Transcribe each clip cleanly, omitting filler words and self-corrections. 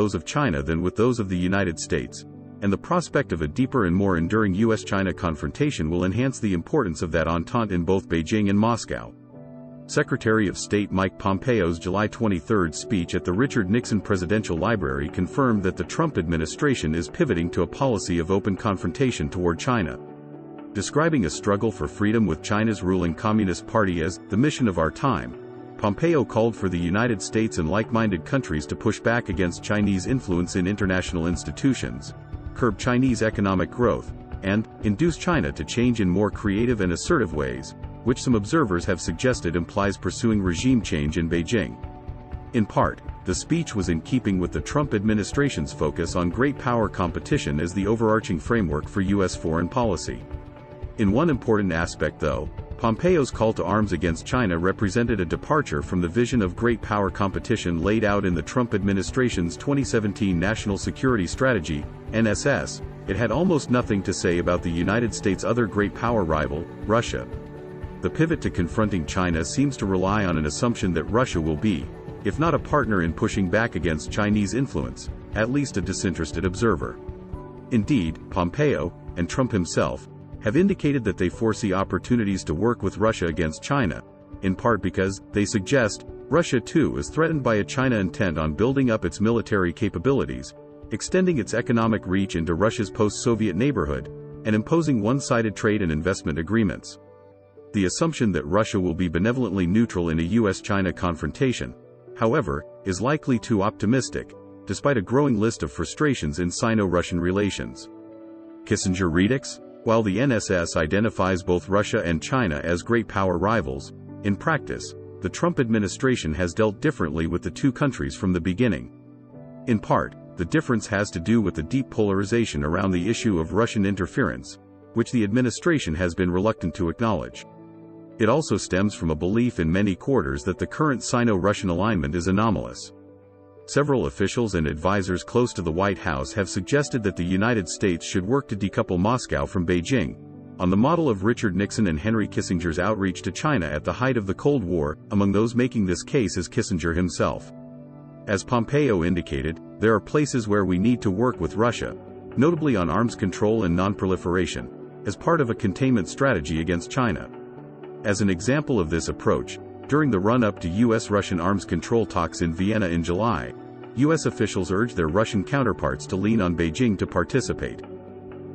those of China than with those of the United States, and the prospect of a deeper and more enduring U.S.-China confrontation will enhance the importance of that entente in both Beijing and Moscow. Secretary of State Mike Pompeo's July 23 speech at the Richard Nixon Presidential Library confirmed that the Trump administration is pivoting to a policy of open confrontation toward China. Describing a struggle for freedom with China's ruling Communist Party as the mission of our time, Pompeo called for the United States and like-minded countries to push back against Chinese influence in international institutions, curb Chinese economic growth, and induce China to change in more creative and assertive ways, which some observers have suggested implies pursuing regime change in Beijing. In part, the speech was in keeping with the Trump administration's focus on great power competition as the overarching framework for U.S. foreign policy. In one important aspect, though, Pompeo's call to arms against China represented a departure from the vision of great power competition laid out in the Trump administration's 2017 National Security Strategy, NSS. It had almost nothing to say about the United States' other great power rival, Russia. The pivot to confronting China seems to rely on an assumption that Russia will be, if not a partner in pushing back against Chinese influence, at least a disinterested observer. Indeed, Pompeo, and Trump himself, have indicated that they foresee opportunities to work with Russia against China, in part because, they suggest, Russia too is threatened by a China intent on building up its military capabilities, extending its economic reach into Russia's post-Soviet neighborhood, and imposing one-sided trade and investment agreements. The assumption that Russia will be benevolently neutral in a U.S.-China confrontation, however, is likely too optimistic, despite a growing list of frustrations in Sino-Russian relations. Kissinger Redux? While the NSS identifies both Russia and China as great power rivals, in practice, the Trump administration has dealt differently with the two countries from the beginning. In part, the difference has to do with the deep polarization around the issue of Russian interference, which the administration has been reluctant to acknowledge. It also stems from a belief in many quarters that the current Sino-Russian alignment is anomalous. Several officials and advisors close to the White House have suggested that the United States should work to decouple Moscow from Beijing, on the model of Richard Nixon and Henry Kissinger's outreach to China at the height of the Cold War. Among those making this case is Kissinger himself. As Pompeo indicated, there are places where we need to work with Russia, notably on arms control and non-proliferation, as part of a containment strategy against China. As an example of this approach, during the run-up to U.S.-Russian arms control talks in Vienna in July, U.S. officials urged their Russian counterparts to lean on Beijing to participate.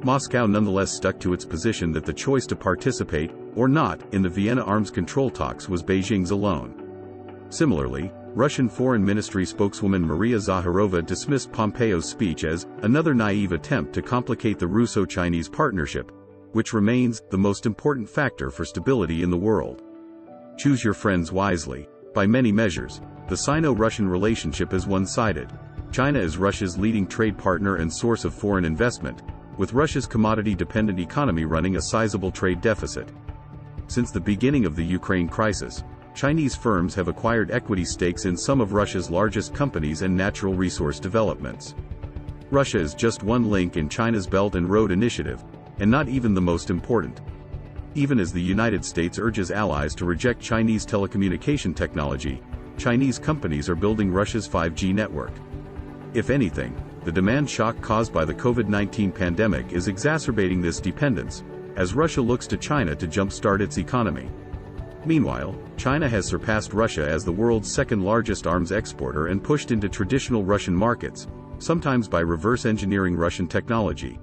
Moscow nonetheless stuck to its position that the choice to participate, or not, in the Vienna arms control talks was Beijing's alone. Similarly, Russian Foreign Ministry spokeswoman Maria Zakharova dismissed Pompeo's speech as another naive attempt to complicate the Russo-Chinese partnership, which remains the most important factor for stability in the world. Choose your friends wisely. By many measures, the Sino-Russian relationship is one-sided. China is Russia's leading trade partner and source of foreign investment, with Russia's commodity-dependent economy running a sizable trade deficit. Since the beginning of the Ukraine crisis, Chinese firms have acquired equity stakes in some of Russia's largest companies and natural resource developments. Russia is just one link in China's Belt and Road Initiative, and not even the most important. Even as the United States urges allies to reject Chinese telecommunication technology, Chinese companies are building Russia's 5G network. If anything, the demand shock caused by the COVID-19 pandemic is exacerbating this dependence, as Russia looks to China to jumpstart its economy. Meanwhile, China has surpassed Russia as the world's second-largest arms exporter and pushed into traditional Russian markets, sometimes by reverse engineering Russian technology.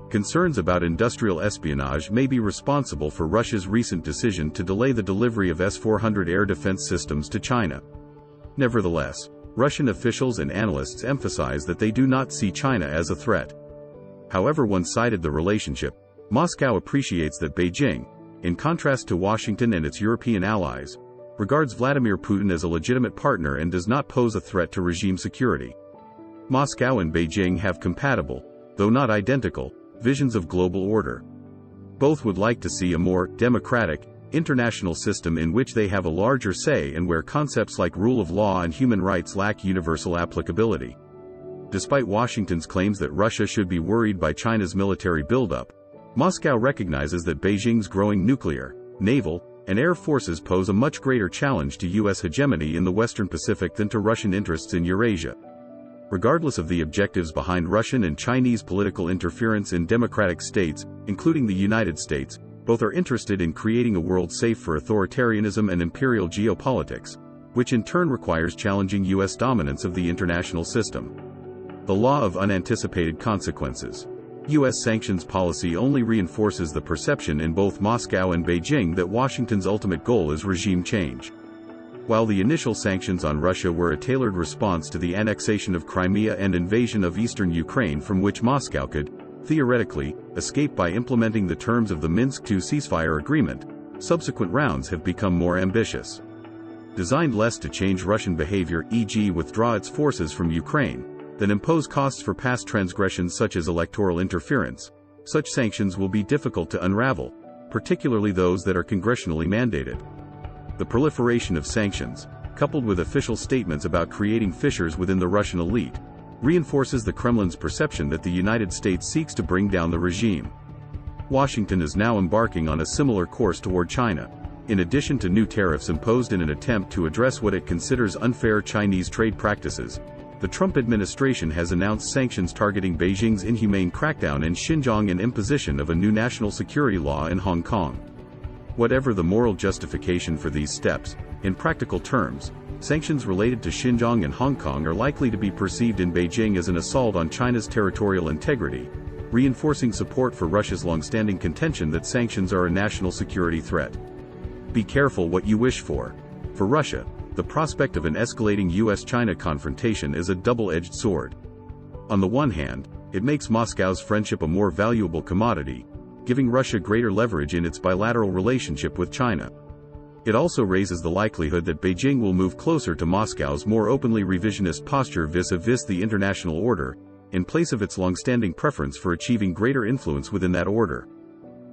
Concerns about industrial espionage may be responsible for Russia's recent decision to delay the delivery of S-400 air defense systems to China. Nevertheless, Russian officials and analysts emphasize that they do not see China as a threat. However one-sided the relationship, Moscow appreciates that Beijing, in contrast to Washington and its European allies, regards Vladimir Putin as a legitimate partner and does not pose a threat to regime security. Moscow and Beijing have compatible, though not identical, visions of global order. Both would like to see a more democratic, international system in which they have a larger say and where concepts like rule of law and human rights lack universal applicability. Despite Washington's claims that Russia should be worried by China's military buildup, Moscow recognizes that Beijing's growing nuclear, naval, and air forces pose a much greater challenge to U.S. hegemony in the Western Pacific than to Russian interests in Eurasia. Regardless of the objectives behind Russian and Chinese political interference in democratic states, including the United States, both are interested in creating a world safe for authoritarianism and imperial geopolitics, which in turn requires challenging U.S. dominance of the international system. The law of unanticipated consequences. U.S. sanctions policy only reinforces the perception in both Moscow and Beijing that Washington's ultimate goal is regime change. While the initial sanctions on Russia were a tailored response to the annexation of Crimea and invasion of eastern Ukraine from which Moscow could, theoretically, escape by implementing the terms of the Minsk II ceasefire agreement, subsequent rounds have become more ambitious. Designed less to change Russian behavior, e.g. withdraw its forces from Ukraine, than impose costs for past transgressions such as electoral interference, such sanctions will be difficult to unravel, particularly those that are congressionally mandated. The proliferation of sanctions, coupled with official statements about creating fissures within the Russian elite, reinforces the Kremlin's perception that the United States seeks to bring down the regime. Washington is now embarking on a similar course toward China. In addition to new tariffs imposed in an attempt to address what it considers unfair Chinese trade practices, the Trump administration has announced sanctions targeting Beijing's inhumane crackdown in Xinjiang and imposition of a new national security law in Hong Kong. Whatever the moral justification for these steps, in practical terms, sanctions related to Xinjiang and Hong Kong are likely to be perceived in Beijing as an assault on China's territorial integrity, reinforcing support for Russia's long-standing contention that sanctions are a national security threat. Be careful what you wish for. For Russia, the prospect of an escalating U.S. China confrontation is a double-edged sword. On the one hand, it makes Moscow's friendship a more valuable commodity, giving Russia greater leverage in its bilateral relationship with China. It also raises the likelihood that Beijing will move closer to Moscow's more openly revisionist posture vis-a-vis the international order, in place of its long-standing preference for achieving greater influence within that order.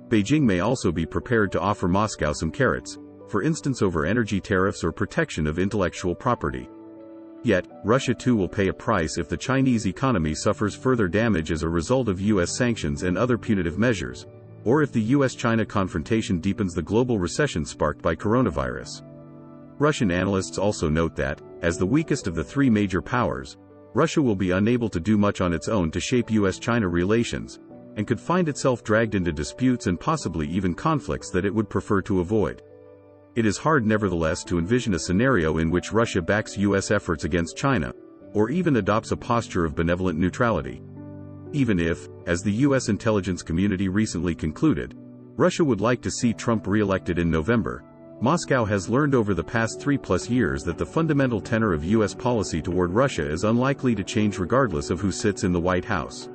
Beijing may also be prepared to offer Moscow some carrots, for instance over energy tariffs or protection of intellectual property. Yet, Russia too will pay a price if the Chinese economy suffers further damage as a result of U.S. sanctions and other punitive measures, or if the U.S. China confrontation deepens the global recession sparked by coronavirus. Russian analysts also note that, as the weakest of the three major powers, Russia will be unable to do much on its own to shape U.S.-China relations, and could find itself dragged into disputes and possibly even conflicts that it would prefer to avoid. It is hard nevertheless to envision a scenario in which Russia backs U.S. efforts against China, or even adopts a posture of benevolent neutrality. Even if, as the U.S. intelligence community recently concluded, Russia would like to see Trump re-elected in November, Moscow has learned over the past 3+ years that the fundamental tenor of U.S. policy toward Russia is unlikely to change regardless of who sits in the White House.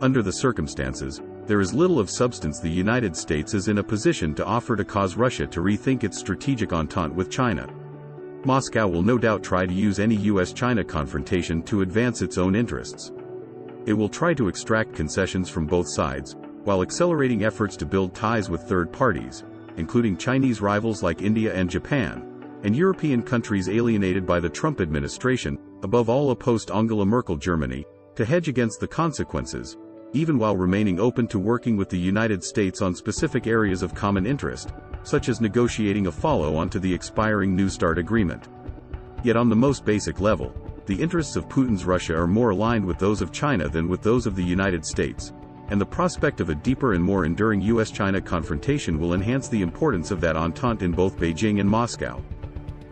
Under the circumstances, there is little of substance the United States is in a position to offer to cause Russia to rethink its strategic entente with China. Moscow will no doubt try to use any U.S.-China confrontation to advance its own interests. It will try to extract concessions from both sides, while accelerating efforts to build ties with third parties, including Chinese rivals like India and Japan, and European countries alienated by the Trump administration, above all a post-Angela Merkel Germany, to hedge against the consequences, even while remaining open to working with the United States on specific areas of common interest, such as negotiating a follow-on to the expiring New START agreement. Yet on the most basic level, the interests of Putin's Russia are more aligned with those of China than with those of the United States, and the prospect of a deeper and more enduring U.S.-China confrontation will enhance the importance of that entente in both Beijing and Moscow.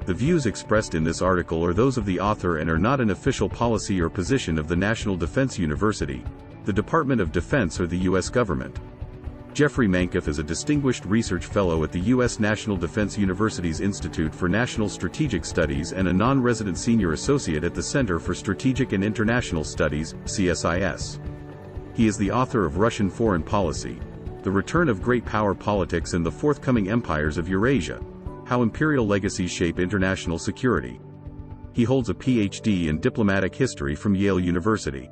The views expressed in this article are those of the author and are not an official policy or position of the National Defense University, the Department of Defense or the U.S. government. Jeffrey Mankoff is a distinguished research fellow at the U.S. National Defense University's Institute for National Strategic Studies and a non-resident senior associate at the Center for Strategic and International Studies, CSIS. He is the author of Russian Foreign Policy, The Return of Great Power Politics and the Forthcoming Empires of Eurasia, How Imperial Legacies Shape International Security. He holds a Ph.D. in Diplomatic History from Yale University.